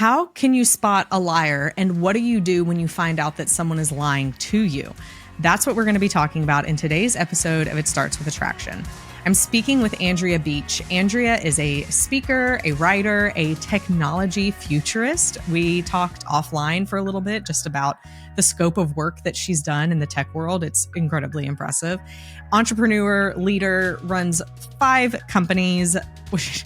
How can you spot a liar, and what do you do when you find out that someone is lying to you? That's what we're going to be talking about in today's episode of It Starts With Attraction. I'm speaking with Andrea Beach. Andrea is a speaker, a writer, a technology futurist. We talked offline for a little bit just about the scope of work that she's done in the tech world. It's incredibly impressive. Entrepreneur, leader, runs 5 companies, which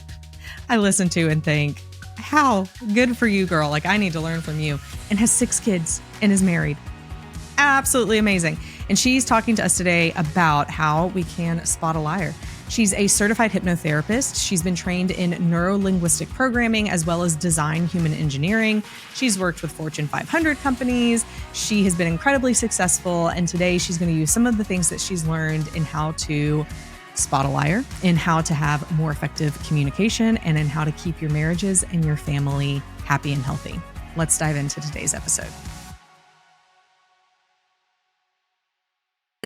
I listen to and think, how good for you, girl. Like, I need to learn from you. And has 6 kids and is married. Absolutely amazing. And she's talking to us today about how we can spot a liar. She's a certified hypnotherapist. She's been trained in neuro-linguistic programming as well as design human engineering. She's worked with Fortune 500 companies. She has been incredibly successful. And today she's going to use some of the things that she's learned in how to spot a liar, in how to have more effective communication, and in how to keep your marriages and your family happy and healthy. Let's dive into today's episode.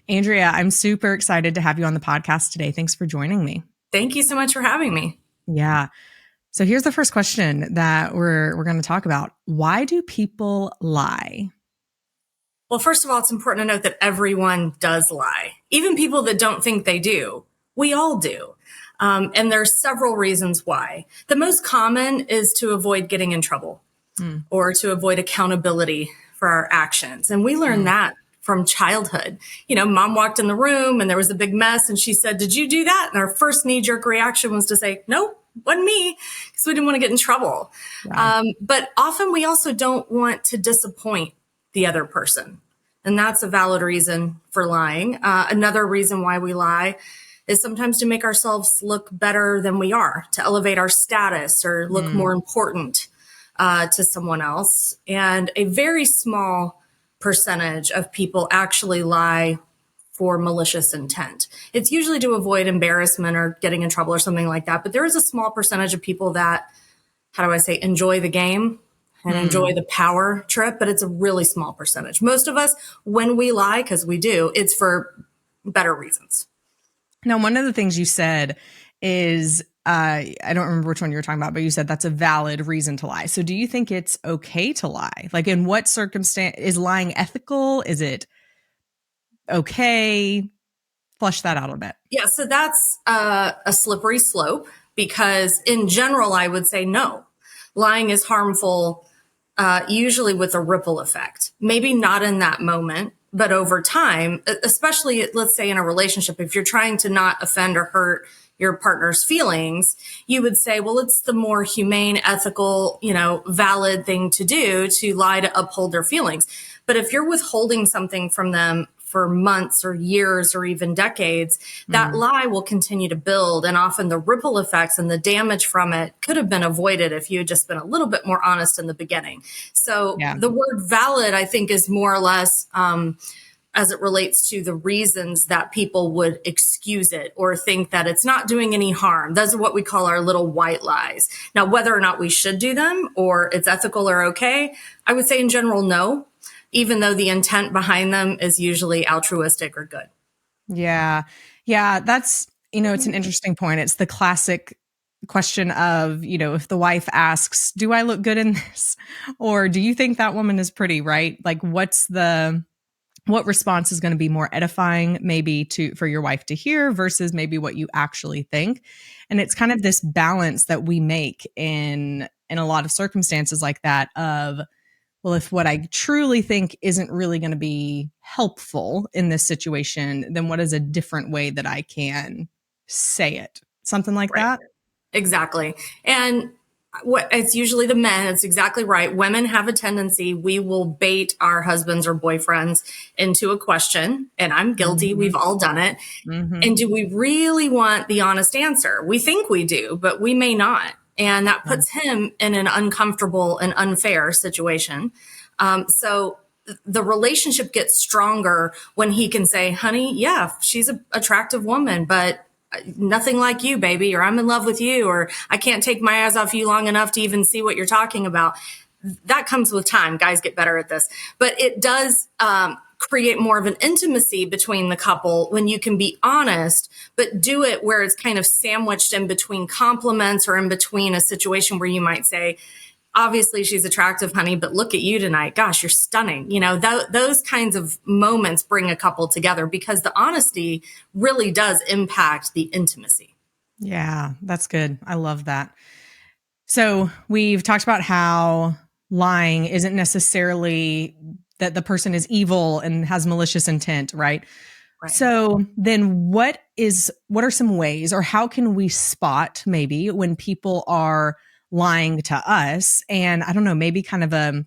Andrea, I'm super excited to have you on the podcast today. Thanks for joining me. Thank you so much for having me. Yeah. So here's the first question that we're going to talk about. Why do people lie? Well, first of all, it's important to note that everyone does lie. Even people that don't think they do. We all do. And there's several reasons why. The most common is to avoid getting in trouble or to avoid accountability for our actions. And we learn that from childhood. You know, mom walked in the room and there was a big mess and she said, "Did you do that?" And our first knee-jerk reaction was to say, "Nope, wasn't me," because we didn't want to get in trouble. Wow. But often we also don't want to disappoint the other person. And that's a valid reason for lying. Another reason why we lie is sometimes to make ourselves look better than we are, to elevate our status or look more important to someone else. And a very small percentage of people actually lie for malicious intent. It's usually to avoid embarrassment or getting in trouble or something like that. But there is a small percentage of people that, how do I say, enjoy the game and enjoy the power trip, but it's a really small percentage. Most of us, when we lie, because we do, it's for better reasons. Now, one of the things you said is, I don't remember which one you were talking about, but you said that's a valid reason to lie. So do you think it's okay to lie? Like, in what circumstance is lying ethical? Is it okay? Flesh that out a bit. Yeah, so that's a slippery slope because in general, I would say no. Lying is harmful, usually with a ripple effect. Maybe not in that moment, but over time, especially, let's say in a relationship, if you're trying to not offend or hurt your partner's feelings, you would say, well, it's the more humane, ethical, valid thing to do to lie to uphold their feelings. But if you're withholding something from them for months or years or even decades, that lie will continue to build. And often the ripple effects and the damage from it could have been avoided if you had just been a little bit more honest in the beginning. So the word valid, I think, is more or less, as it relates to the reasons that people would excuse it or think that it's not doing any harm. Those are what we call our little white lies. Now, whether or not we should do them or it's ethical or okay, I would say in general, no, even though the intent behind them is usually altruistic or good. Yeah. Yeah. That's, it's an interesting point. It's the classic question of, if the wife asks, "Do I look good in this?" Or "Do you think that woman is pretty?" Right? Like, what response is going to be more edifying maybe for your wife to hear versus maybe what you actually think. And it's kind of this balance that we make in a lot of circumstances like that of, well, if what I truly think isn't really going to be helpful in this situation, then what is a different way that I can say it? Something like that? Exactly. And it's usually the men. It's exactly right. Women have a tendency, we will bait our husbands or boyfriends into a question. And I'm guilty. We've all done it. And do we really want the honest answer? We think we do, but we may not. And that puts him in an uncomfortable and unfair situation. So the relationship gets stronger when he can say, "Honey, yeah, she's an attractive woman, but nothing like you, baby," or "I'm in love with you," or "I can't take my eyes off you long enough to even see what you're talking about." That comes with time. Guys get better at this. But it does create more of an intimacy between the couple when you can be honest, but do it where it's kind of sandwiched in between compliments or in between a situation where you might say, obviously she's attractive, honey, but look at you tonight. Gosh, you're stunning. Those kinds of moments bring a couple together because the honesty really does impact the intimacy. Yeah, that's good. I love that. So we've talked about how lying isn't necessarily that the person is evil and has malicious intent, right? Right. So then what are some ways, or how can we spot maybe when people are lying to us? And I don't know, maybe kind of a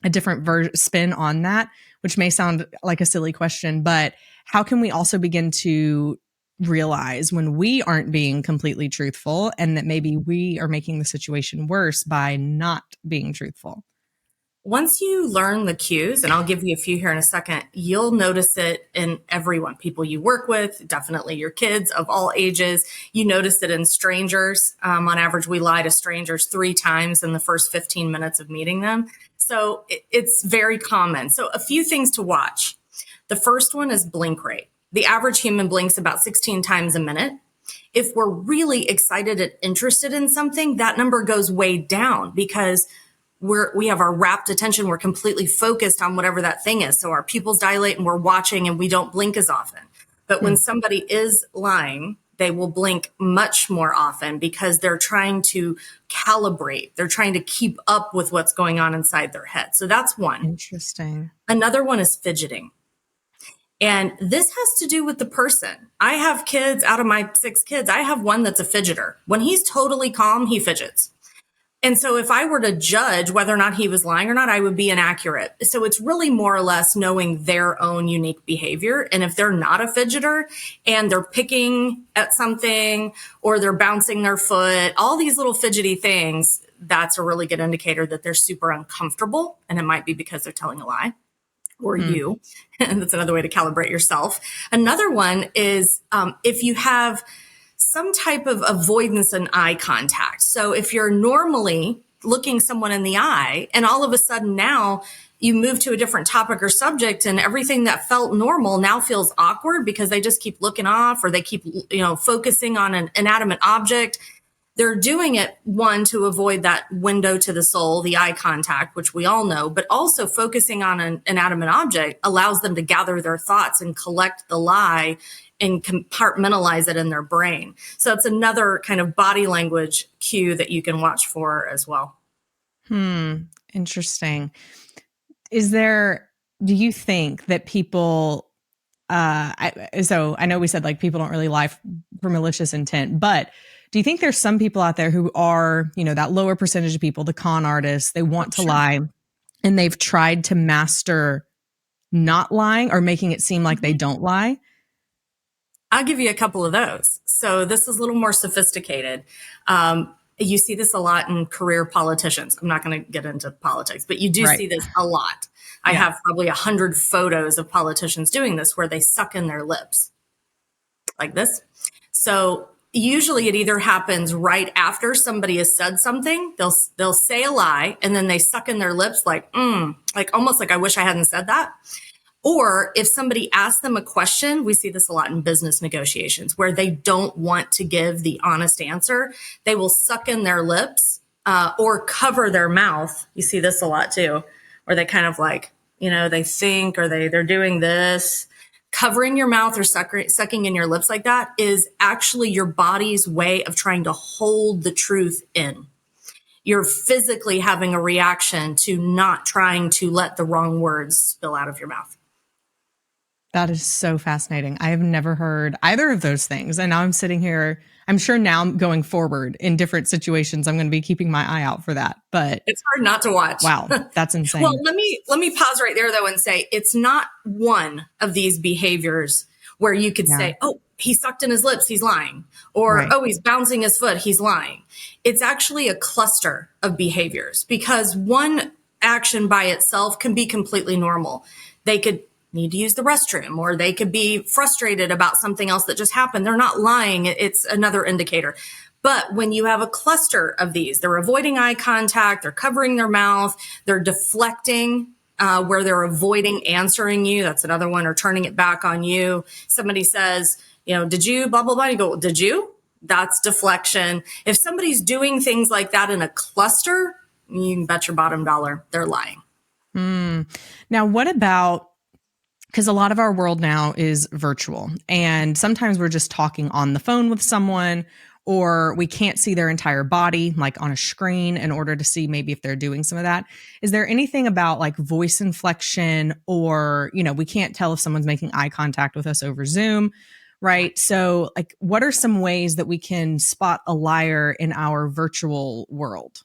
different spin on that, which may sound like a silly question, but how can we also begin to realize when we aren't being completely truthful and that maybe we are making the situation worse by not being truthful? Once you learn the cues, and I'll give you a few here in a second, you'll notice it in everyone, people you work with, definitely your kids of all ages. You notice it in strangers. On average, we lie to strangers 3 times in the first 15 minutes of meeting them. So it's very common. So a few things to watch. The first one is blink rate. The average human blinks about 16 times a minute. If we're really excited and interested in something, that number goes way down because we have our rapt attention. We're completely focused on whatever that thing is. So our pupils dilate and we're watching and we don't blink as often. But when somebody is lying, they will blink much more often because they're trying to calibrate. They're trying to keep up with what's going on inside their head. So that's one. Interesting. Another one is fidgeting. And this has to do with the person. I have kids, out of my 6 kids, I have one that's a fidgeter. When he's totally calm, he fidgets. And so if I were to judge whether or not he was lying or not, I would be inaccurate. So it's really more or less knowing their own unique behavior. And if they're not a fidgeter and they're picking at something or they're bouncing their foot, all these little fidgety things, that's a really good indicator that they're super uncomfortable. And it might be because they're telling a lie or you. And that's another way to calibrate yourself. Another one is if you have some type of avoidance in eye contact. So if you're normally looking someone in the eye and all of a sudden now you move to a different topic or subject and everything that felt normal now feels awkward because they just keep looking off or they keep, focusing on an inanimate object. They're doing it, one, to avoid that window to the soul, the eye contact, which we all know, but also focusing on an inanimate object allows them to gather their thoughts and collect the lie and compartmentalize it in their brain. So it's another kind of body language cue that you can watch for as well. Interesting. Do you think that people, so I know we said like people don't really lie for malicious intent, but do you think there's some people out there who are, that lower percentage of people, the con artists, they want to lie and they've tried to master not lying or making it seem like they don't lie? I'll give you a couple of those. So this is a little more sophisticated. You see this a lot in career politicians. I'm not going to get into politics, but you do see this a lot. I have probably 100 photos of politicians doing this where they suck in their lips like this. So usually it either happens right after somebody has said something. They'll say a lie and then they suck in their lips like almost like I wish I hadn't said that. Or if somebody asks them a question, we see this a lot in business negotiations where they don't want to give the honest answer. They will suck in their lips or cover their mouth. You see this a lot too, where they kind of like, they think or they're doing this. Covering your mouth or sucking in your lips like that is actually your body's way of trying to hold the truth in. You're physically having a reaction to not trying to let the wrong words spill out of your mouth. That is so fascinating. I have never heard either of those things. And now I'm sitting here, I'm sure now going forward in different situations, I'm going to be keeping my eye out for that. But it's hard not to watch. Wow, that's insane. Well, let me pause right there though and say it's not one of these behaviors where you could say, oh, he sucked in his lips, he's lying. Or, oh, he's bouncing his foot, he's lying. It's actually a cluster of behaviors because one action by itself can be completely normal. They could need to use the restroom, or they could be frustrated about something else that just happened. They're not lying. It's another indicator. But when you have a cluster of these, they're avoiding eye contact, they're covering their mouth, they're deflecting, where they're avoiding answering you. That's another one, or turning it back on you. Somebody says, did you blah, blah, blah. You go, did you? That's deflection. If somebody's doing things like that in a cluster, you can bet your bottom dollar they're lying. Now, what about, because a lot of our world now is virtual, and sometimes we're just talking on the phone with someone, or we can't see their entire body, like on a screen, in order to see maybe if they're doing some of that. Is there anything about like voice inflection, or, we can't tell if someone's making eye contact with us over Zoom, right? So, like, what are some ways that we can spot a liar in our virtual world?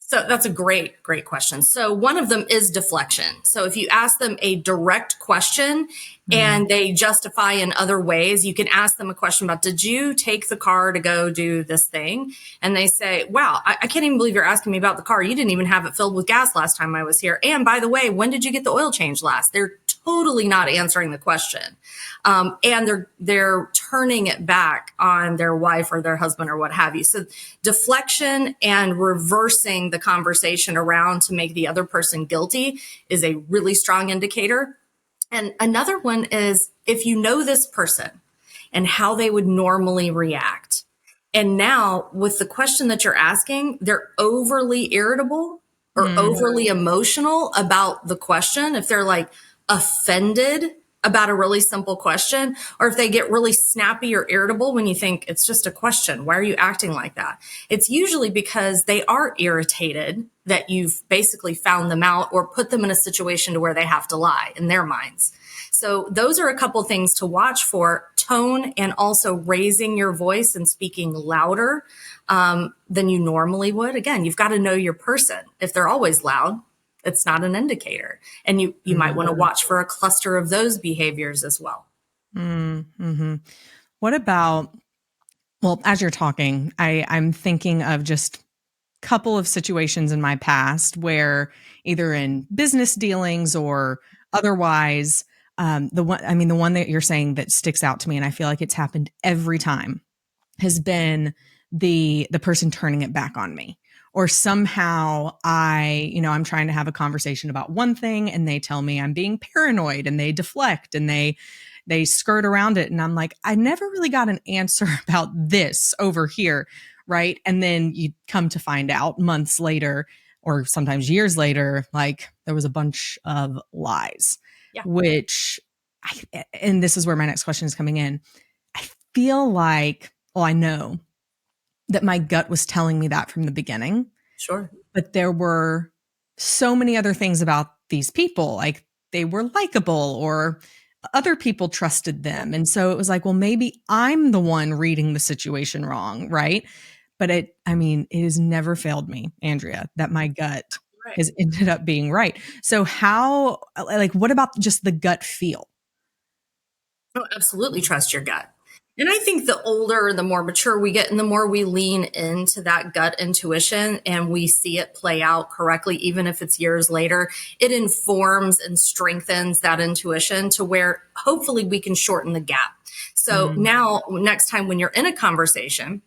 So that's a great question. So one of them is deflection. So if you ask them a direct question and they justify in other ways, you can ask them a question about, did you take the car to go do this thing? And they say, wow, I can't even believe you're asking me about the car. You didn't even have it filled with gas last time I was here. And by the way, when did you get the oil change last? They're totally not answering the question. And they're turning it back on their wife or their husband or what have you. So deflection and reversing the conversation around to make the other person guilty is a really strong indicator. And another one is if you know this person and how they would normally react. And now with the question that you're asking, they're overly irritable or overly emotional about the question. If they're like offended about a really simple question, or if they get really snappy or irritable when you think it's just a question, why are you acting like that? It's usually because they are irritated that you've basically found them out or put them in a situation to where they have to lie in their minds. So those are a couple things to watch for: tone, and also raising your voice and speaking louder than you normally would. Again, you've got to know your person. If they're always loud, it's not an indicator. And you might want to watch for a cluster of those behaviors as well. What about, well, as you're talking, I'm thinking of just a couple of situations in my past where either in business dealings or otherwise, the one that you're saying that sticks out to me, and I feel like it's happened every time, has been the person turning it back on me. Or somehow I'm trying to have a conversation about one thing and they tell me I'm being paranoid, and they deflect and they skirt around it. And I'm like, I never really got an answer about this over here. Right. And then you come to find out months later, or sometimes years later, like there was a bunch of lies, which and this is where my next question is coming in. I feel like, well, I know that my gut was telling me that from the beginning. Sure. But there were so many other things about these people, like they were likable or other people trusted them. And so it was like, well, maybe I'm the one reading the situation wrong, right? But it has never failed me, Andrea, that my gut has ended up being right. So what about just the gut feel? Oh, absolutely trust your gut. And I think the older, the more mature we get, and the more we lean into that gut intuition and we see it play out correctly, even if it's years later, it informs and strengthens that intuition to where hopefully we can shorten the gap. So now, next time when you're in a conversation,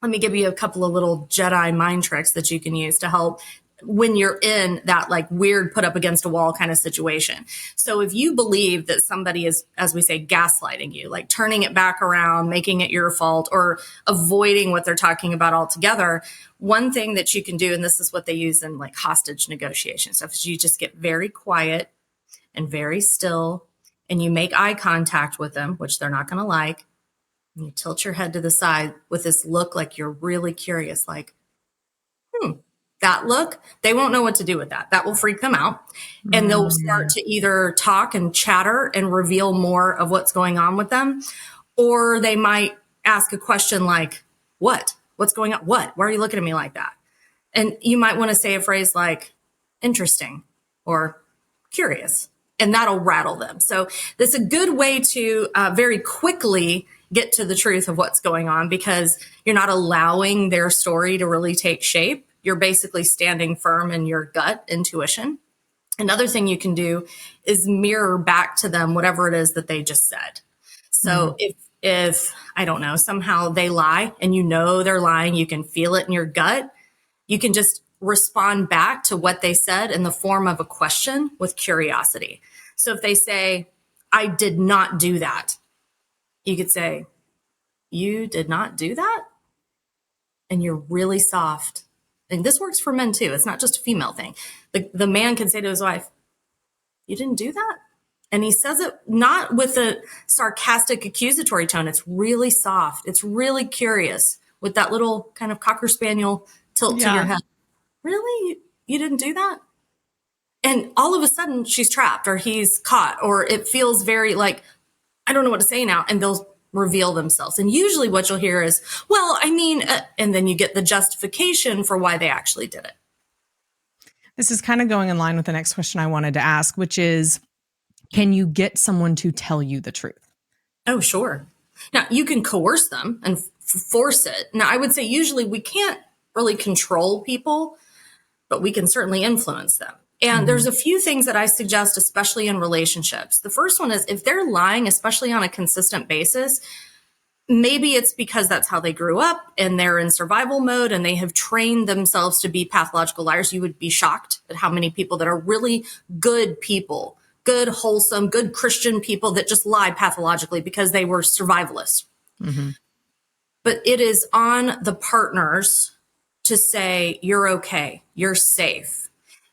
let me give you a couple of little Jedi mind tricks that you can use to help when you're in that like weird put up against a wall kind of situation. So if you believe that somebody is, as we say, gaslighting you, like turning it back around, making it your fault, or avoiding what they're talking about altogether, one thing that you can do, and this is what they use in like hostage negotiation stuff, is you just get very quiet and very still, and you make eye contact with them, which they're not going to like. And you tilt your head to the side with this look like you're really curious, like, that look, they won't know what to do with that. That will freak them out. And they'll start to either talk and chatter and reveal more of what's going on with them. Or they might ask a question like, what? What's going on? What? Why are you looking at me like that? And you might want to say a phrase like interesting or curious, and that'll rattle them. So that's a good way to very quickly get to the truth of what's going on, because you're not allowing their story to really take shape. You're basically standing firm in your gut intuition. Another thing you can do is mirror back to them whatever it is that they just said. So if I don't know, somehow they lie and you know they're lying, you can feel it in your gut, you can just respond back to what they said in the form of a question with curiosity. So if they say, I did not do that, you could say, you did not do that? And you're really soft and this works for men too. It's not just a female thing. The man can say to his wife, you didn't do that? And he says it not with a sarcastic accusatory tone. It's really soft. It's really curious with that little kind of Cocker Spaniel tilt to your head. Really? You didn't do that? And all of a sudden she's trapped or he's caught, or it feels very like, I don't know what to say now. And they'll reveal themselves. And usually what you'll hear is, well, I mean, and then you get the justification for why they actually did it. This is kind of going in line with the next question I wanted to ask, which is, can you get someone to tell you the truth? Oh, sure. Now, you can coerce them and force it. Now, I would say usually we can't really control people, but we can certainly influence them. And there's a few things that I suggest, especially in relationships. The first one is if they're lying, especially on a consistent basis, maybe it's because that's how they grew up and they're in survival mode and they have trained themselves to be pathological liars. You would be shocked at how many people that are really good people, good, wholesome, good Christian people that just lie pathologically because they were survivalists. Mm-hmm. But it is on the partners to say, you're okay, you're safe.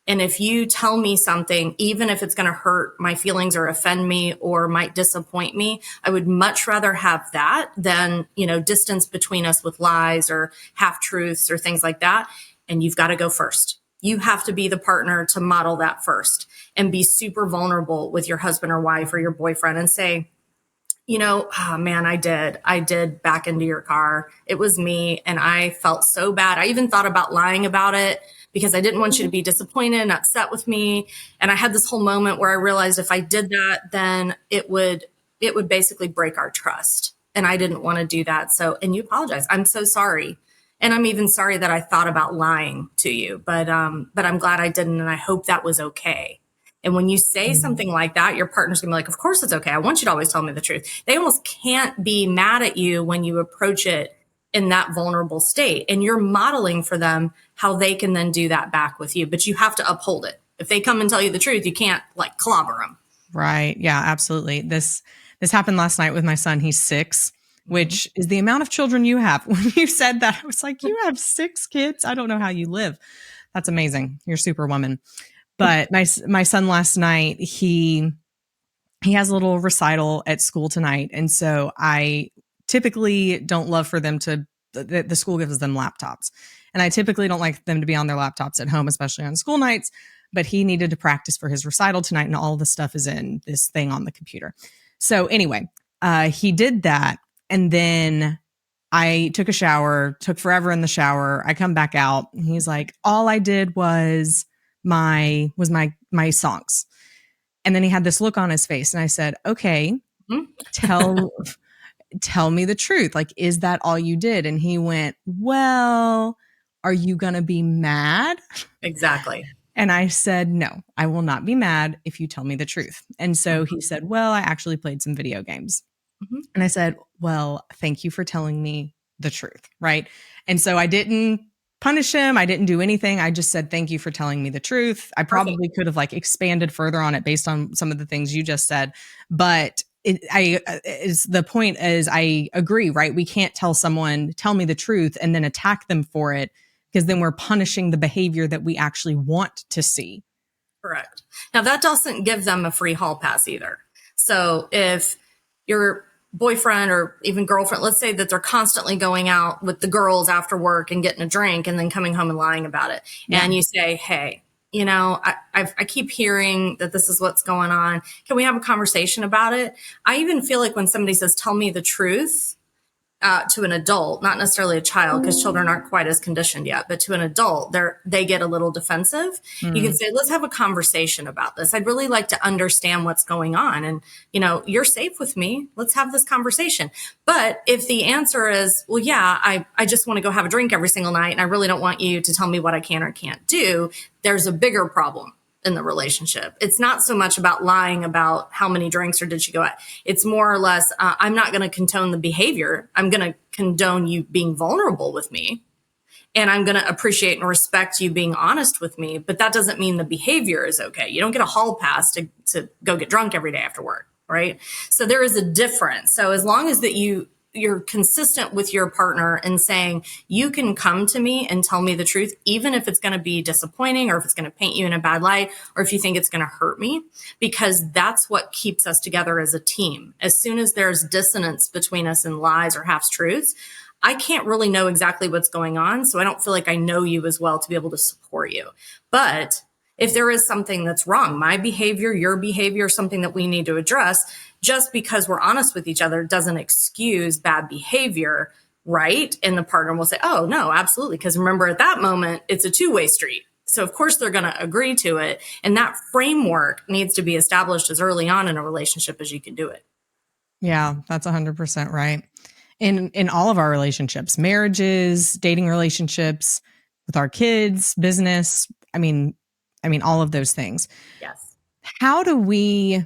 And if you tell me something, even if it's going to hurt my feelings or offend me or might disappoint me, I would much rather have that than, distance between us with lies or half truths or things like that. And you've got to go first. You have to be the partner to model that first and be super vulnerable with your husband or wife or your boyfriend and say, oh man, I did back into your car. It was me. And I felt so bad. I even thought about lying about it because I didn't want you to be disappointed and upset with me. And I had this whole moment where I realized if I did that, then it would basically break our trust. And I didn't want to do that. So, and you apologize. I'm so sorry. And I'm even sorry that I thought about lying to you, but I'm glad I didn't. And I hope that was okay. And when you say something like that, your partner's gonna be like, of course it's okay. I want you to always tell me the truth. They almost can't be mad at you when you approach it in that vulnerable state. And you're modeling for them how they can then do that back with you. But you have to uphold it. If they come and tell you the truth, you can't like clobber them. Right. Yeah, absolutely. This happened last night with my son. He's 6, which is the amount of children you have. When you said that, I was like, you have 6 kids? I don't know how you live. That's amazing. You're Superwoman. But my son last night, he has a little recital at school tonight. And so I typically don't love for them to, the school gives them laptops. And I typically don't like them to be on their laptops at home, especially on school nights. But he needed to practice for his recital tonight, and all the stuff is in this thing on the computer. So anyway, he did that. And then I took a shower, took forever in the shower. I come back out and he's like, all I did was my songs. And then he had this look on his face and I said, okay, tell me the truth. Like, is that all you did? And he went, well, are you going to be mad? Exactly. And I said, no, I will not be mad if you tell me the truth. And so he said, well, I actually played some video games. Mm-hmm. And I said, well, thank you for telling me the truth. Right. And so I didn't punish him. I didn't do anything. I just said, thank you for telling me the truth. I probably could have like expanded further on it based on some of the things you just said. But the point is, I agree, right? We can't tell someone, tell me the truth and then attack them for it, because then we're punishing the behavior that we actually want to see. Correct. Now that doesn't give them a free hall pass either. So if your boyfriend or even girlfriend, let's say that they're constantly going out with the girls after work and getting a drink and then coming home and lying about it. Yeah. And you say, hey, I keep hearing that this is what's going on. Can we have a conversation about it? I even feel like when somebody says, tell me the truth, to an adult, not necessarily a child, because children aren't quite as conditioned yet, but to an adult, they get a little defensive. Mm. You can say, let's have a conversation about this. I'd really like to understand what's going on. And, you're safe with me. Let's have this conversation. But if the answer is, well, yeah, I just want to go have a drink every single night and I really don't want you to tell me what I can or can't do, there's a bigger problem in the relationship. It's not so much about lying about how many drinks or did she go out. It's more or less, I'm not going to condone the behavior. I'm going to condone you being vulnerable with me. And I'm going to appreciate and respect you being honest with me. But that doesn't mean the behavior is okay. You don't get a hall pass to go get drunk every day after work, right? So there is a difference. So as long as that you you're consistent with your partner and saying, you can come to me and tell me the truth, even if it's going to be disappointing or if it's going to paint you in a bad light or if you think it's going to hurt me, because that's what keeps us together as a team. As soon as there's dissonance between us in lies or half truths, I can't really know exactly what's going on. So I don't feel like I know you as well to be able to support you. But if there is something that's wrong, my behavior, your behavior, something that we need to address, just because we're honest with each other doesn't excuse bad behavior, right? And the partner will say, oh, no, absolutely. Because remember, at that moment, it's a two-way street. So of course, they're going to agree to it. And that framework needs to be established as early on in a relationship as you can do it. Yeah, that's 100% right. In all of our relationships, marriages, dating relationships, with our kids, business, I mean, all of those things. Yes. How do we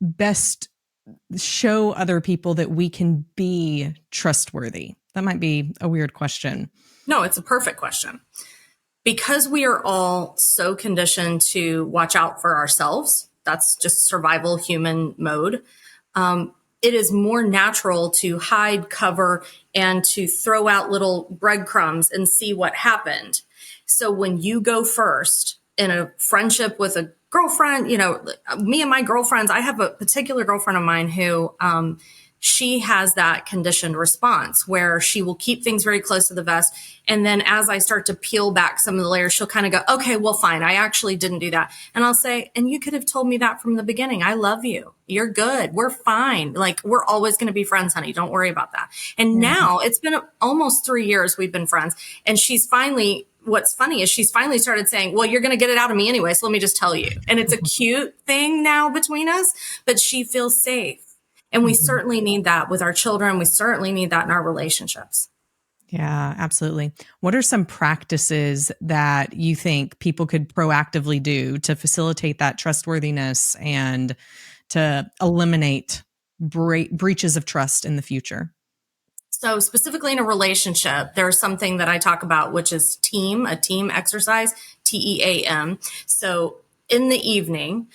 best show other people that we can be trustworthy? That might be a weird question. No, it's a perfect question. Because we are all so conditioned to watch out for ourselves, that's just survival human mode. It is more natural to hide, cover, and to throw out little breadcrumbs and see what happened. So when you go first in a friendship with a girlfriend, me and my girlfriends, I have a particular girlfriend of mine who, she has that conditioned response where she will keep things very close to the vest. And then as I start to peel back some of the layers, she'll kind of go, okay, well, fine. I actually didn't do that. And I'll say, and you could have told me that from the beginning. I love you. You're good. We're fine. Like, we're always going to be friends, honey. Don't worry about that. And now it's been almost 3 years we've been friends. And what's funny is she's finally started saying, well, you're going to get it out of me anyway. So let me just tell you. And it's a cute thing now between us, but she feels safe. And we certainly need that with our children. We certainly need that in our relationships. Yeah, absolutely. What are some practices that you think people could proactively do to facilitate that trustworthiness and to eliminate breaches of trust in the future? So specifically in a relationship, there's something that I talk about, which is a team exercise, TEAM. So in the evening,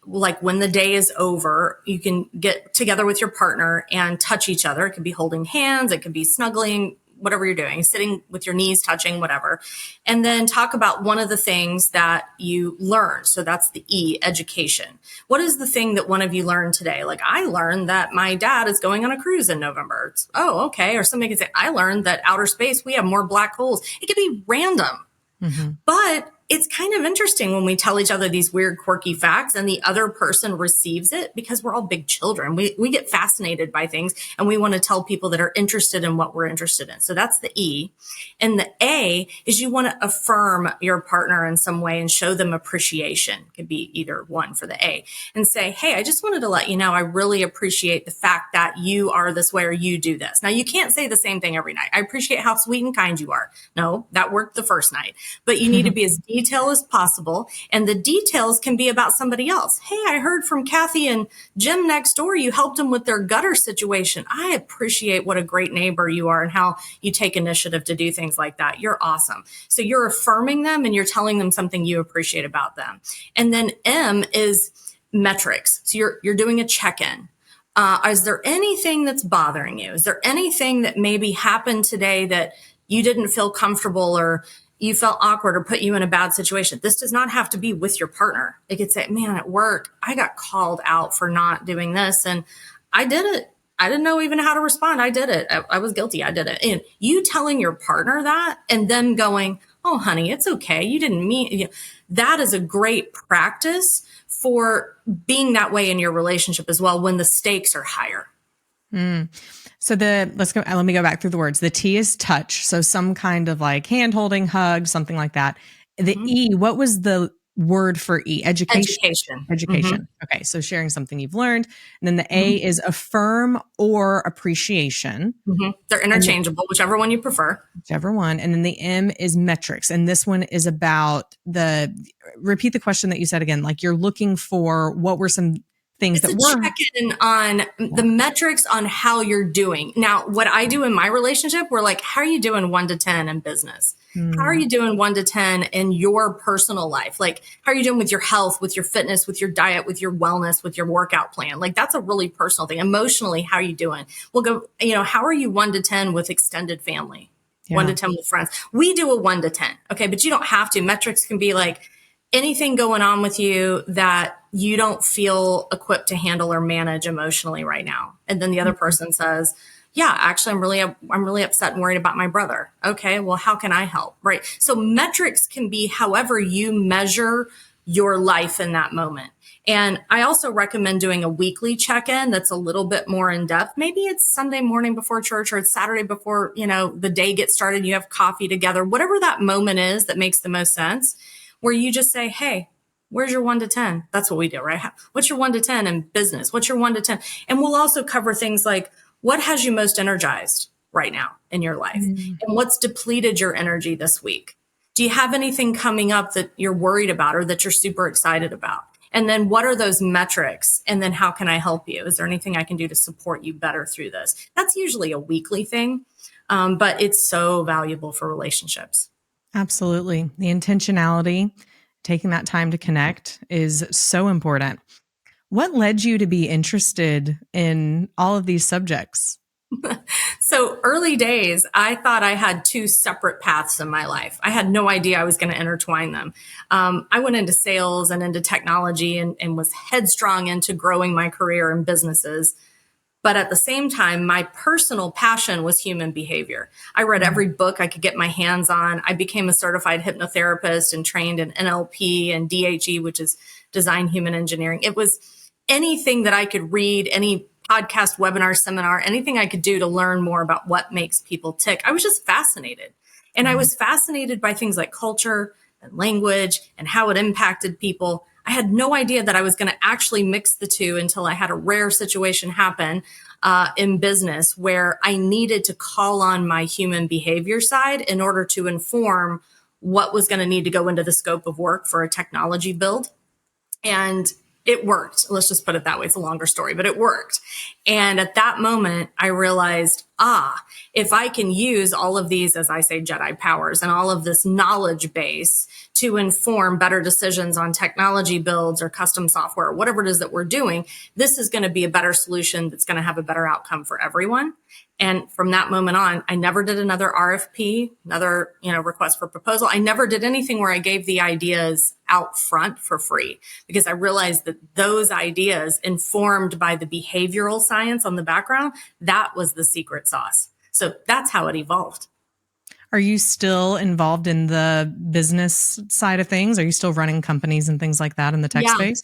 like when the day is over, you can get together with your partner and touch each other. It could be holding hands. It could be snuggling, whatever you're doing, sitting with your knees touching, whatever. And then talk about one of the things that you learned. So that's the E, education. What is the thing that one of you learned today? Like, I learned that my dad is going on a cruise in November. It's, oh, okay. Or somebody can say, I learned that outer space, we have more black holes. It could be random. But it's kind of interesting when we tell each other these weird, quirky facts and the other person receives it, because we're all big children. We get fascinated by things and we want to tell people that are interested in what we're interested in. So that's the E. And the A is you want to affirm your partner in some way and show them appreciation. It could be either one for the A, and say, hey, I just wanted to let you know, I really appreciate the fact that you are this way or you do this. Now, you can't say the same thing every night. I appreciate how sweet and kind you are. No, that worked the first night, but you need to be as detailed as possible. And the details can be about somebody else. Hey, I heard from Kathy and Jim next door, you helped them with their gutter situation. I appreciate what a great neighbor you are and how you take initiative to do things like that. You're awesome. So you're affirming them and you're telling them something you appreciate about them. And then M is metrics. So you're doing a check-in. Is there anything that's bothering you? Is there anything that maybe happened today that you didn't feel comfortable or you felt awkward or put you in a bad situation? This does not have to be with your partner. It could say, man, at work, I got called out for not doing this and I did it. I didn't know even how to respond. I did it. I was guilty. I did it. And you telling your partner that and them going, oh, honey, it's okay. You didn't mean, that is a great practice for being that way in your relationship as well when the stakes are higher. So let me go back through the words. The T is touch. So some kind of like hand holding, hug, something like that. The E, what was the word for E? Education. Okay. So sharing something you've learned. And then the A is affirm or appreciation. They're interchangeable, whichever one you prefer. Whichever one. And then the M is metrics. And this one is about repeat the question that you said again, like you're looking for what were some things It's that a were. check-in on the metrics on how you're doing. Now, what I do in my relationship, we're like, how are you doing 1 to 10 in business? How are you doing 1 to 10 in your personal life? Like, how are you doing with your health, with your fitness, with your diet, with your wellness, with your workout plan? Like, that's a really personal thing. Emotionally, how are you doing? We'll go, how are you 1 to 10 with extended family? 1 to 10 with friends. We do a 1 to 10. Okay. But you don't have to. Metrics can be like anything going on with you that you don't feel equipped to handle or manage emotionally right now. And then the other person says, yeah, actually, I'm really upset and worried about my brother. Okay. Well, how can I help? Right. So metrics can be however you measure your life in that moment. And I also recommend doing a weekly check-in that's a little bit more in depth. Maybe it's Sunday morning before church, or it's Saturday before, the day gets started. You have coffee together, whatever that moment is that makes the most sense, where you just say, hey, where's your 1 to 10? That's what we do, right? What's your 1 to 10 in business? What's your 1 to 10? And we'll also cover things like, what has you most energized right now in your life? And what's depleted your energy this week? Do you have anything coming up that you're worried about or that you're super excited about? And then what are those metrics? And then how can I help you? Is there anything I can do to support you better through this? That's usually a weekly thing, but it's so valuable for relationships. Absolutely. The intentionality, taking that time to connect is so important. What led you to be interested in all of these subjects? So early days, I thought I had two separate paths in my life. I had no idea I was going to intertwine them. I went into sales and into technology and was headstrong into growing my career in businesses. But at the same time, my personal passion was human behavior. I read every book I could get my hands on. I became a certified hypnotherapist and trained in NLP and DHE, which is design human engineering. It was anything that I could read, any podcast, webinar, seminar, anything I could do to learn more about what makes people tick. I was just fascinated. And I was fascinated by things like culture and language and how it impacted people. I had no idea that I was going to actually mix the two until I had a rare situation happen in business where I needed to call on my human behavior side in order to inform what was going to need to go into the scope of work for a technology build. And it worked. Let's just put it that way. It's a longer story, but it worked. And at that moment, I realized, if I can use all of these, as I say, Jedi powers and all of this knowledge base to inform better decisions on technology builds or custom software, or whatever it is that we're doing, this is going to be a better solution that's going to have a better outcome for everyone. And from that moment on, I never did another RFP, another, request for proposal. I never did anything where I gave the ideas out front for free, because I realized that those ideas, informed by the behavioral science on the background, that was the secret sauce. So that's how it evolved. Are you still involved in the business side of things? Are you still running companies and things like that in the tech space?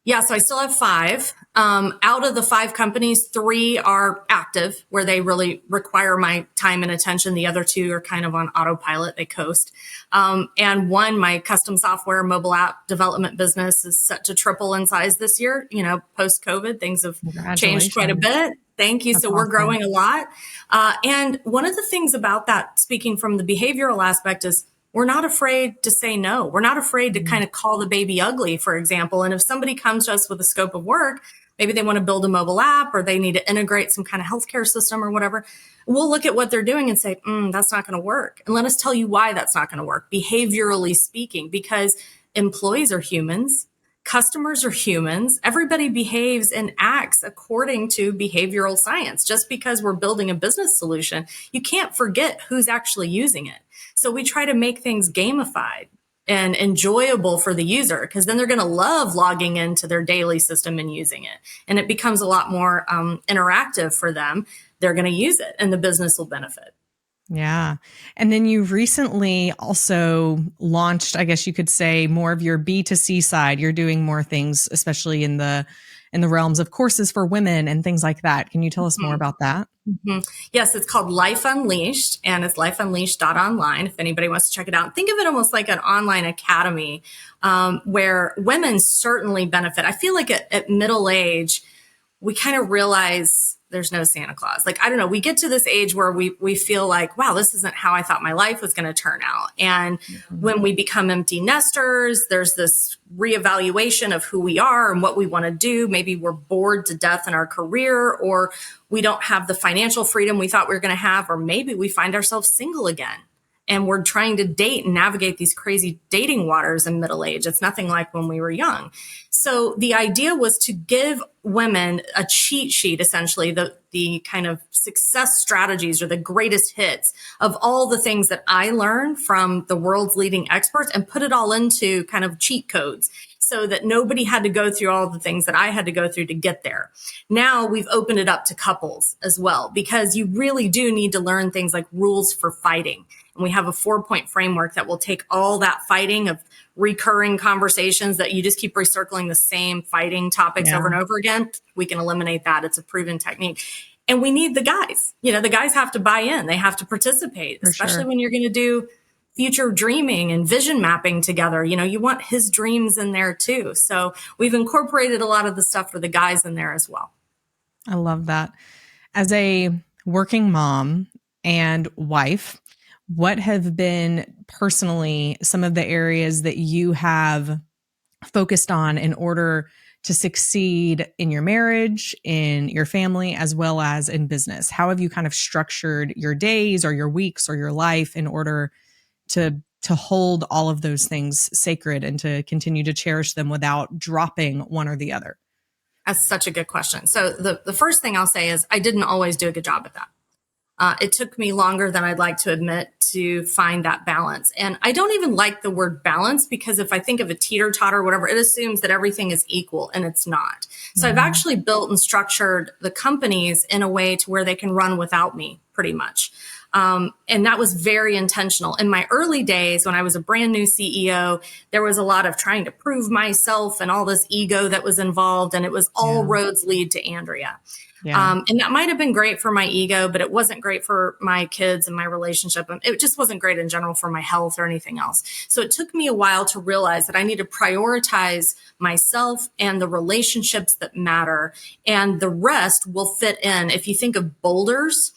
Yeah, so I still have 5. Out of the 5 companies, 3 are active, where they really require my time and attention. The other 2 are kind of on autopilot. They coast. And 1, my custom software mobile app development business, is set to triple in size this year. Post-COVID, things have changed quite a bit. Thank you. So we're growing a lot. And one of the things about that, speaking from the behavioral aspect, is we're not afraid to say no. We're not afraid to kind of call the baby ugly, for example. And if somebody comes to us with a scope of work, maybe they want to build a mobile app or they need to integrate some kind of healthcare system or whatever, we'll look at what they're doing and say, that's not going to work. And let us tell you why that's not going to work, behaviorally speaking, because employees are humans. Customers are humans. Everybody behaves and acts according to behavioral science. Just because we're building a business solution, you can't forget who's actually using it. So we try to make things gamified and enjoyable for the user, because then they're going to love logging into their daily system and using it. And it becomes a lot more interactive for them. They're going to use it and the business will benefit. Yeah. And then you recently also launched, I guess you could say, more of your B2C side. You're doing more things, especially in the realms of courses for women and things like that. Can you tell us more about that? Yes, it's called Life Unleashed, and it's lifeunleashed.online if anybody wants to check it out. Think of it almost like an online academy where women certainly benefit. I feel like at middle age, we kind of realize there's no Santa Claus. Like, I don't know. We get to this age where we feel like, wow, this isn't how I thought my life was going to turn out. And when we become empty nesters, there's this reevaluation of who we are and what we want to do. Maybe we're bored to death in our career, or we don't have the financial freedom we thought we were going to have, or maybe we find ourselves single again. And we're trying to date and navigate these crazy dating waters in middle age. It's nothing like when we were young. So the idea was to give women a cheat sheet, essentially, the kind of success strategies or the greatest hits of all the things that I learned from the world's leading experts, and put it all into kind of cheat codes so that nobody had to go through all the things that I had to go through to get there. Now we've opened it up to couples as well, because you really do need to learn things like rules for fighting. And we have a 4-point framework that will take all that fighting of recurring conversations that you just keep recircling the same fighting topics over and over again. We can eliminate that. It's a proven technique. And we need the guys. The guys have to buy in. They have to participate, especially when you're going to do future dreaming and vision mapping together. You want his dreams in there too. So we've incorporated a lot of the stuff for the guys in there as well. I love that. As a working mom and wife, what have been personally some of the areas that you have focused on in order to succeed in your marriage, in your family, as well as in business? How have you kind of structured your days or your weeks or your life in order to hold all of those things sacred and to continue to cherish them without dropping one or the other? That's such a good question. So the first thing I'll say is I didn't always do a good job at that. It took me longer than I'd like to admit to find that balance. And I don't even like the word balance, because if I think of a teeter-totter or whatever, it assumes that everything is equal, and it's not. So I've actually built and structured the companies in a way to where they can run without me, pretty much. And that was very intentional. In my early days, when I was a brand new CEO, there was a lot of trying to prove myself and all this ego that was involved. And it was all roads lead to Andrea. And that might have been great for my ego, but it wasn't great for my kids and my relationship. It just wasn't great in general for my health or anything else. So it took me a while to realize that I need to prioritize myself and the relationships that matter, and the rest will fit in. If you think of boulders,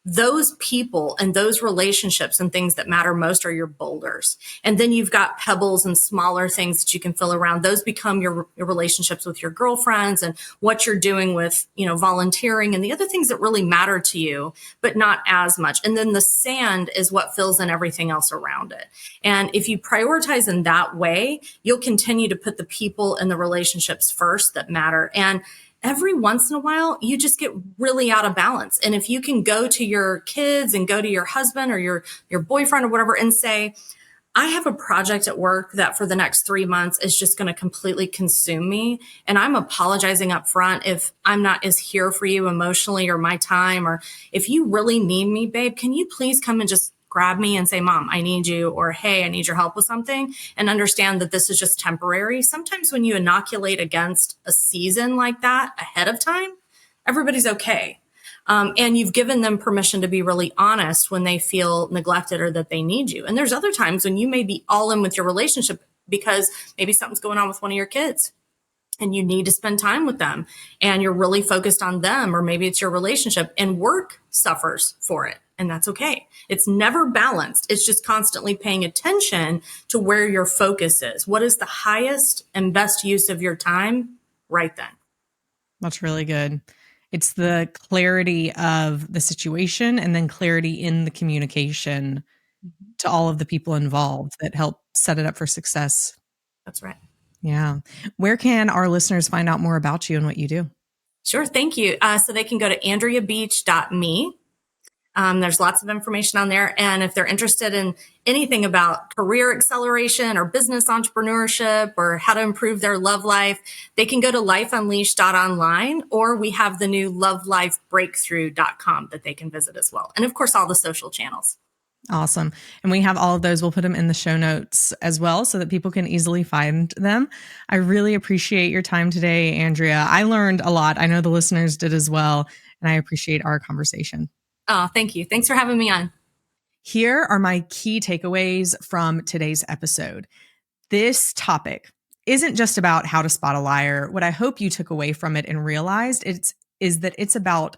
those people and those relationships and things that matter most are your boulders. And then you've got pebbles and smaller things that you can fill around. Those become your relationships with your girlfriends and what you're doing with, volunteering and the other things that really matter to you, but not as much. And then the sand is what fills in everything else around it. And if you prioritize in that way, you'll continue to put the people and the relationships first that matter. And every once in a while, you just get really out of balance. And if you can go to your kids and go to your husband or your boyfriend or whatever and say, I have a project at work that for the next 3 months is just going to completely consume me. And I'm apologizing up front if I'm not as here for you emotionally or my time, or if you really need me, babe, can you please come and just grab me and say, Mom, I need you, or hey, I need your help with something, and understand that this is just temporary. Sometimes when you inoculate against a season like that ahead of time, everybody's okay. And you've given them permission to be really honest when they feel neglected or that they need you. And there's other times when you may be all in with your relationship because maybe something's going on with one of your kids and you need to spend time with them and you're really focused on them, or maybe it's your relationship and work suffers for it. And that's okay. It's never balanced. It's just constantly paying attention to where your focus is. What is the highest and best use of your time right then? That's really good. It's the clarity of the situation and then clarity in the communication to all of the people involved that help set it up for success. That's right. Yeah. Where can our listeners find out more about you and what you do? Sure. Thank you. So they can go to andreabeach.me. There's lots of information on there. And if they're interested in anything about career acceleration or business entrepreneurship or how to improve their love life, they can go to lifeunleashed.online, or we have the new lovelifebreakthrough.com that they can visit as well. And of course, all the social channels. Awesome. And we have all of those. We'll put them in the show notes as well so that people can easily find them. I really appreciate your time today, Andrea. I learned a lot. I know the listeners did as well. And I appreciate our conversation. Oh, thank you. Thanks for having me on. Here are my key takeaways from today's episode. This topic isn't just about how to spot a liar. What I hope you took away from it and realized is that it's about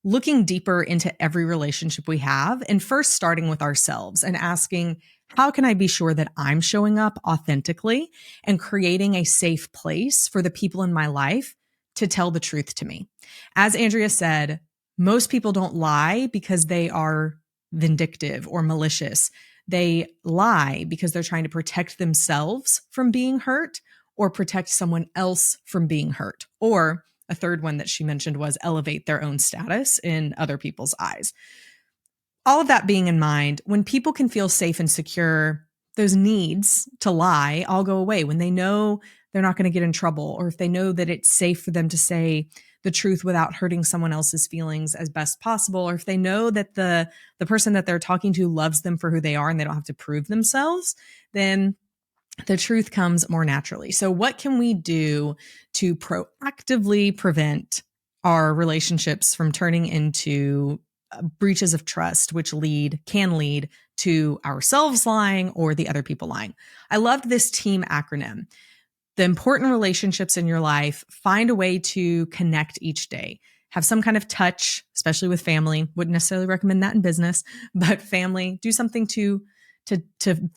looking deeper into every relationship we have and first starting with ourselves and asking, how can I be sure that I'm showing up authentically and creating a safe place for the people in my life to tell the truth to me? As Andrea said, most people don't lie because they are vindictive or malicious. They lie because they're trying to protect themselves from being hurt or protect someone else from being hurt. Or a third one that she mentioned was elevate their own status in other people's eyes. All of that being in mind, when people can feel safe and secure, those needs to lie all go away. When they know they're not going to get in trouble, or if they know that it's safe for them to say the truth without hurting someone else's feelings as best possible, or if they know that the person that they're talking to loves them for who they are and they don't have to prove themselves, then the truth comes more naturally. So what can we do to proactively prevent our relationships from turning into breaches of trust, which can lead to ourselves lying or the other people lying? I loved this team acronym. The important relationships in your life, find a way to connect each day. Have some kind of touch, especially with family. Wouldn't necessarily recommend that in business, but family, do something to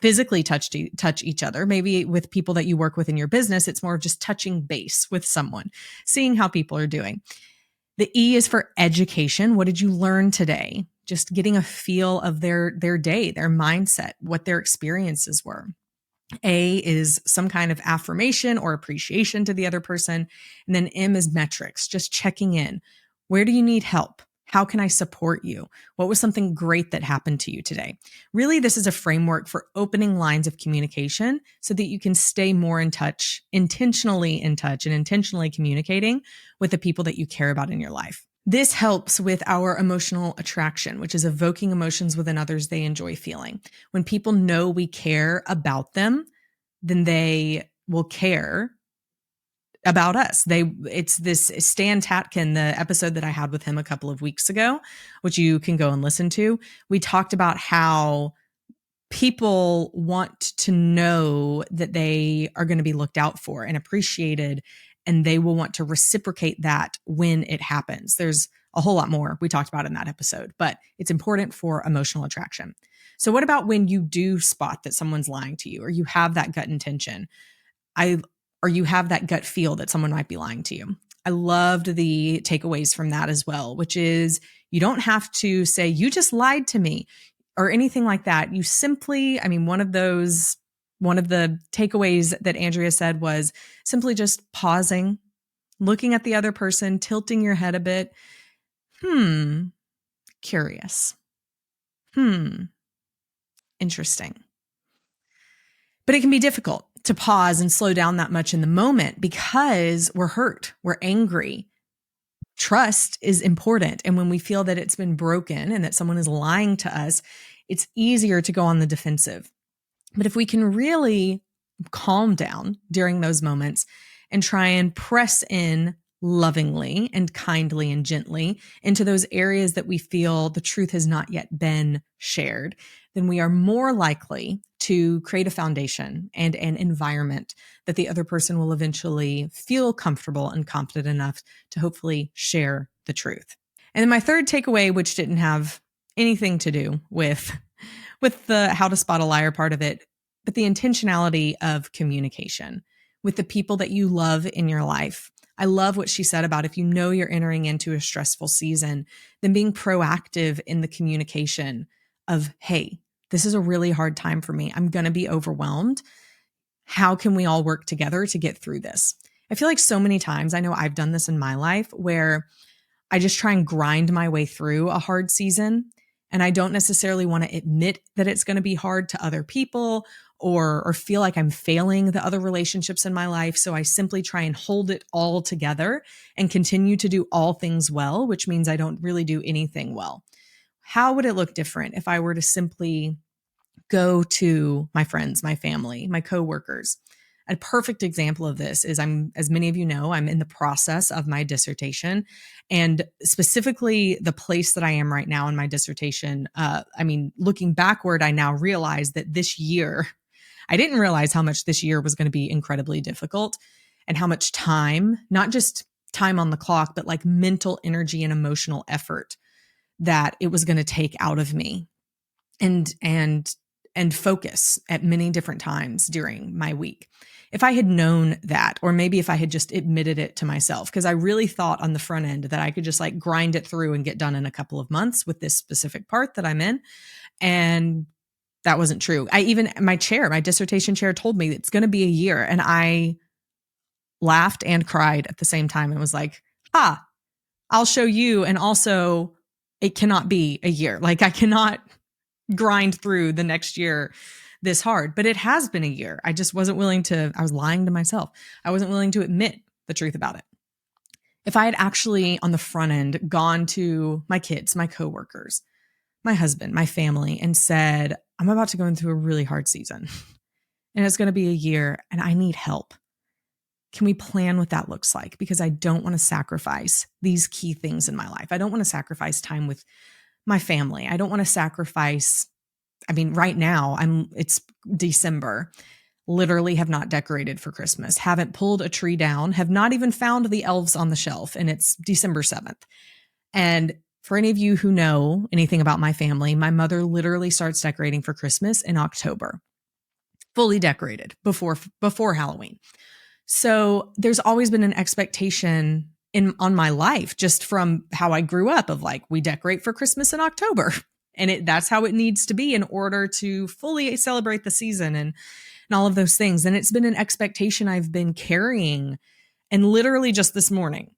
physically touch each other. Maybe with people that you work with in your business, it's more of just touching base with someone, seeing how people are doing. The E is for education. What did you learn today? Just getting a feel of their day, their mindset, what their experiences were. A is some kind of affirmation or appreciation to the other person. And then M is metrics, just checking in. Where do you need help? How can I support you? What was something great that happened to you today? Really, this is a framework for opening lines of communication so that you can stay more in touch, intentionally in touch, and intentionally communicating with the people that you care about in your life. This helps with our emotional attraction, which is evoking emotions within others they enjoy feeling. When people know we care about them, then they will care about us. It's this Stan Tatkin, the episode that I had with him a couple of weeks ago, which you can go and listen to. We talked about how people want to know that they are going to be looked out for and appreciated, and they will want to reciprocate that when it happens. There's a whole lot more we talked about in that episode, but it's important for emotional attraction. So what about when you do spot that someone's lying to you, or you have that gut intention? Or you have that gut feel that someone might be lying to you. I loved the takeaways from that as well, which is you don't have to say, you just lied to me or anything like that. You simply, one of the takeaways that Andrea said was simply just pausing, looking at the other person, tilting your head a bit. Curious. Interesting. But it can be difficult to pause and slow down that much in the moment because we're hurt, we're angry. Trust is important. And when we feel that it's been broken and that someone is lying to us, it's easier to go on the defensive. But if we can really calm down during those moments and try and press in lovingly and kindly and gently into those areas that we feel the truth has not yet been shared, then we are more likely to create a foundation and an environment that the other person will eventually feel comfortable and confident enough to hopefully share the truth. And then my third takeaway, which didn't have anything to do with the how to spot a liar part of it, but the intentionality of communication with the people that you love in your life. I love what she said about if you know you're entering into a stressful season, then being proactive in the communication of, hey, this is a really hard time for me. I'm going to be overwhelmed. How can we all work together to get through this? I feel like so many times, I know I've done this in my life, where I just try and grind my way through a hard season. And I don't necessarily want to admit that it's going to be hard to other people or feel like I'm failing the other relationships in my life. So I simply try and hold it all together and continue to do all things well, which means I don't really do anything well. How would it look different if I were to simply go to my friends, my family, my coworkers? A perfect example of this is as many of you know, I'm in the process of my dissertation, and specifically the place that I am right now in my dissertation. Looking backward, I now realize that this year, I didn't realize how much this year was going to be incredibly difficult and how much time, not just time on the clock, but like mental energy and emotional effort that it was going to take out of me and focus at many different times during my week. If I had known that, or maybe if I had just admitted it to myself, because I really thought on the front end that I could just like grind it through and get done in a couple of months with this specific part that I'm in. And that wasn't true. My dissertation chair told me it's going to be a year. And I laughed and cried at the same time and was like, I'll show you. And also it cannot be a year. Like I cannot grind through the next year this hard, but it has been a year. I just wasn't willing to, I was lying to myself. I wasn't willing to admit the truth about it. If I had actually on the front end gone to my kids, my coworkers, my husband, my family, and said, I'm about to go into a really hard season and it's going to be a year and I need help. Can we plan what that looks like? Because I don't want to sacrifice these key things in my life. I don't want to sacrifice time with my family. I don't want to sacrifice, right now it's December, literally have not decorated for Christmas, haven't pulled a tree down, have not even found the elves on the shelf, and it's December 7th. And for any of you who know anything about my family, my mother literally starts decorating for Christmas in October, fully decorated before Halloween. So there's always been an expectation on my life, just from how I grew up, of like, we decorate for Christmas in October, and that's how it needs to be in order to fully celebrate the season and all of those things. And it's been an expectation I've been carrying. And literally just this morning,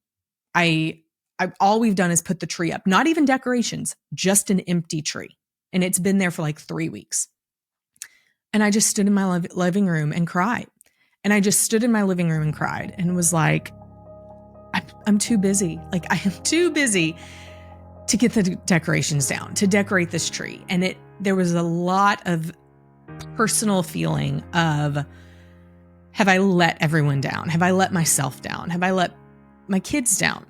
all we've done is put the tree up, not even decorations, just an empty tree. And it's been there for like 3 weeks. And I just stood in my living room and cried. And I just stood in my living room and cried and was like, I'm too busy. Like, I am too busy to get the decorations down, to decorate this tree. And there was a lot of personal feeling of, have I let everyone down? Have I let myself down? Have I let my kids down?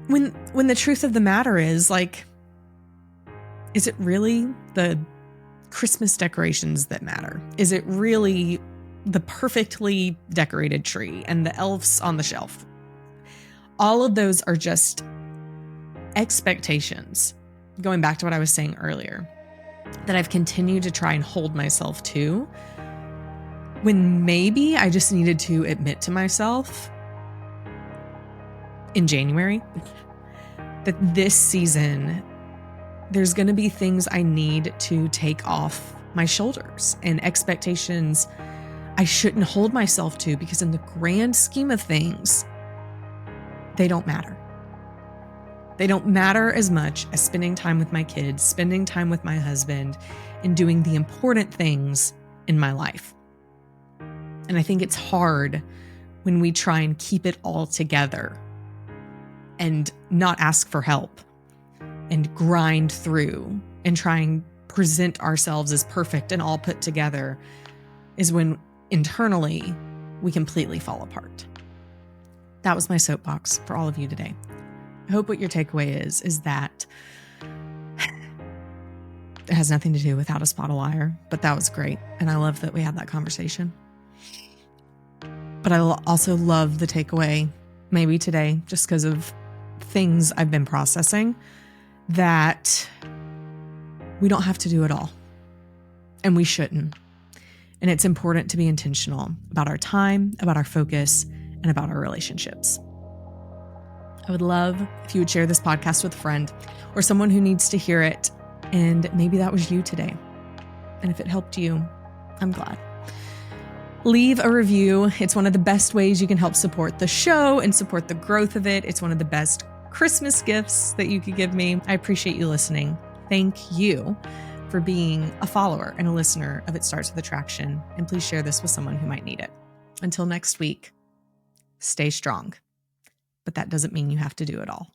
When the truth of the matter is, like, is it really the Christmas decorations that matter? Is it really the perfectly decorated tree and the elves on the shelf? All of those are just expectations, going back to what I was saying earlier, that I've continued to try and hold myself to, when maybe I just needed to admit to myself in January that this season, there's going to be things I need to take off my shoulders and expectations I shouldn't hold myself to, because in the grand scheme of things, they don't matter. They don't matter as much as spending time with my kids, spending time with my husband, and doing the important things in my life. And I think it's hard when we try and keep it all together and not ask for help and grind through and try and present ourselves as perfect and all put together, is when internally we completely fall apart. That was my soapbox for all of you today. I hope what your takeaway is that it has nothing to do with how to spot a liar, but that was great. And I love that we had that conversation. But I also love the takeaway, maybe today, just because of things I've been processing, that we don't have to do it all. And we shouldn't. And it's important to be intentional about our time, about our focus, and about our relationships. I would love if you would share this podcast with a friend or someone who needs to hear it. And maybe that was you today. And if it helped you, I'm glad. Leave a review. It's one of the best ways you can help support the show and support the growth of it. It's one of the best Christmas gifts that you could give me. I appreciate you listening. Thank you for being a follower and a listener of It Starts With Attraction. And please share this with someone who might need it. Until next week, stay strong. But that doesn't mean you have to do it all.